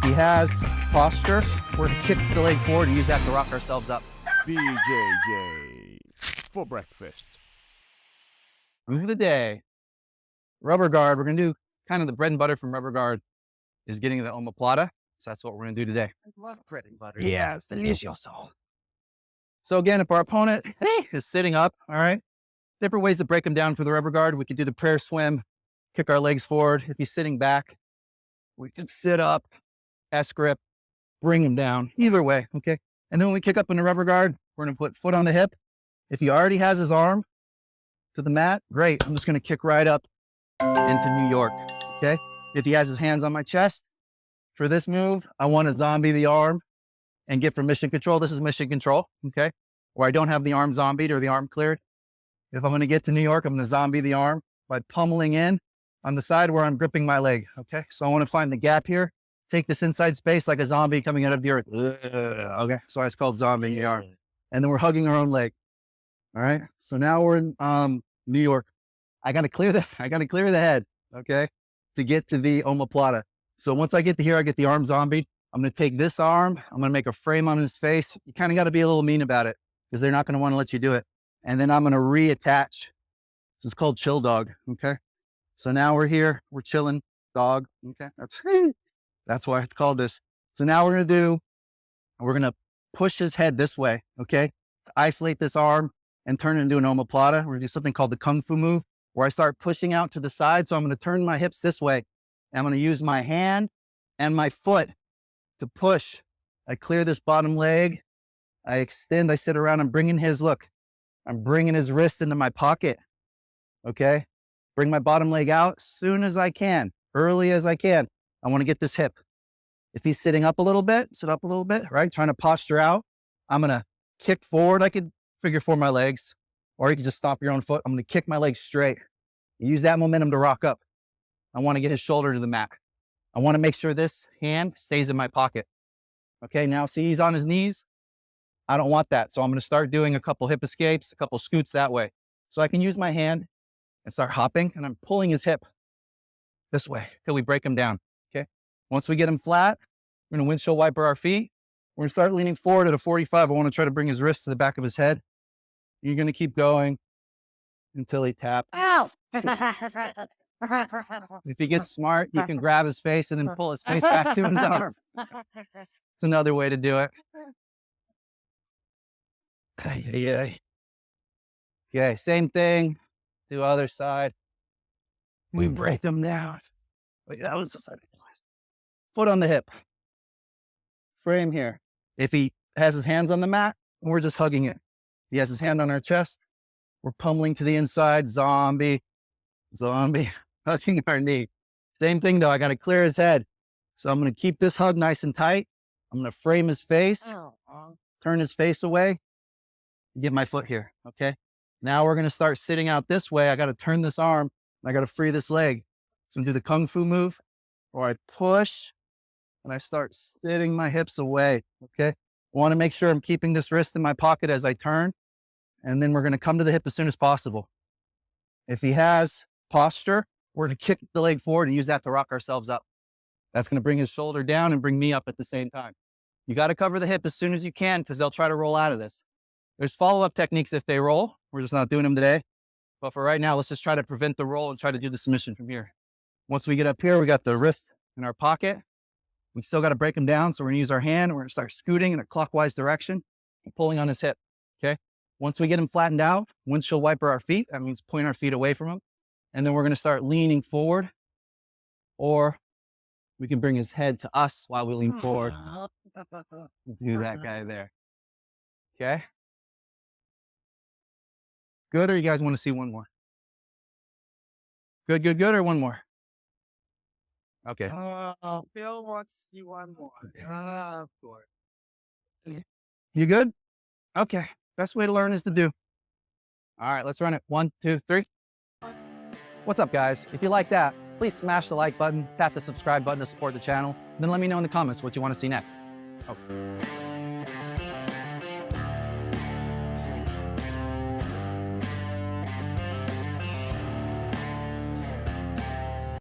If he has posture, we're gonna kick the leg forward and use that to rock ourselves up. BJJ for breakfast. Move of the day. Rubber guard. We're gonna do kind of the bread and butter from rubber guard is getting the omoplata. So that's what we're gonna do today. I love bread and butter. Yeah, it's delicious. So again, if our opponent is sitting up, all right, different ways to break them down for the rubber guard. We could do the prayer swim, kick our legs forward. If he's sitting back, we can sit up, S grip, bring him down. Either way, okay? And then when we kick up in the rubber guard, we're gonna put foot on the hip. If he already has his arm to the mat, great. I'm just gonna kick right up into New York, okay? If he has his hands on my chest, for this move, I want to zombie the arm and get from mission control. This is mission control, okay? Where I don't have the arm zombied or the arm cleared. If I'm going to get to New York, I'm going to zombie the arm by pummeling in on the side where I'm gripping my leg, okay? So I want to find the gap here, take this inside space like a zombie coming out of the earth. Okay, so it's called zombie the arm. And then we're hugging our own leg, all right? So now we're in New York. I got to clear the head, okay, to get to the omoplata. So once I get to here, I get the arm zombied. I'm going to take this arm. I'm going to make a frame on his face. You kind of got to be a little mean about it because they're not going to want to let you do it. And then I'm going to reattach. So it's called chill dog. Okay. So now we're here. We're chilling dog. Okay. That's why I called this. So now we're going to push his head this way. Okay. To isolate this arm and turn it into an omoplata. We're going to do something called the Kung Fu move where I start pushing out to the side. So I'm going to turn my hips this way. I'm going to use my hand and my foot to push. I clear this bottom leg. I extend, I sit around. I'm bringing his wrist into my pocket. Okay. Bring my bottom leg out as soon as I can, early as I can. I want to get this hip. If he's sitting up a little bit, sit up a little bit, right? Trying to posture out. I'm going to kick forward. I could figure four my legs, or you can just stomp your own foot. I'm going to kick my legs straight. Use that momentum to rock up. I want to get his shoulder to the mat. I want to make sure this hand stays in my pocket. Okay, now see he's on his knees. I don't want that. So I'm going to start doing a couple hip escapes, a couple scoots that way. So I can use my hand and start hopping and I'm pulling his hip this way till we break him down. Okay. Once we get him flat, we're going to windshield wiper our feet. We're going to start leaning forward at a 45. I want to try to bring his wrist to the back of his head. You're going to keep going until he taps. Ow! If he gets smart, he can grab his face and then pull his face back to his arm. It's another way to do it. Okay, same thing. Do other side. We break them down. Wait, that was the side. Foot on the hip. Frame here. If he has his hands on the mat, we're just hugging it. He has his hand on our chest. We're pummeling to the inside. Zombie. Hugging our knee. Same thing though, I got to clear his head. So I'm going to keep this hug nice and tight. I'm going to frame his face, turn his face away, get my foot here. Okay. Now we're going to start sitting out this way. I got to turn this arm. I got to free this leg. So I'm going to do the Kung Fu move where I push and I start sitting my hips away. Okay. I want to make sure I'm keeping this wrist in my pocket as I turn. And then we're going to come to the hip as soon as possible. If he has posture, we're going to kick the leg forward and use that to rock ourselves up. That's going to bring his shoulder down and bring me up at the same time. You got to cover the hip as soon as you can because they'll try to roll out of this. There's follow-up techniques if they roll. We're just not doing them today. But for right now, let's just try to prevent the roll and try to do the submission from here. Once we get up here, we got the wrist in our pocket. We still got to break them down. So we're going to use our hand. We're going to start scooting in a clockwise direction and pulling on his hip. Okay. Once we get him flattened out, windshield wiper our feet. That means point our feet away from him. And then we're going to start leaning forward, or we can bring his head to us while we lean forward. Do that guy there. Okay. Good, or you guys want to see one more? Good, or one more? Okay. Bill wants to see one more. Of course. You good? Okay. Best way to learn is to do. All right, let's run it. 1, 2, 3. What's up, guys? If you like that, please smash the like button, tap the subscribe button to support the channel, then let me know in the comments what you want to see next. Okay.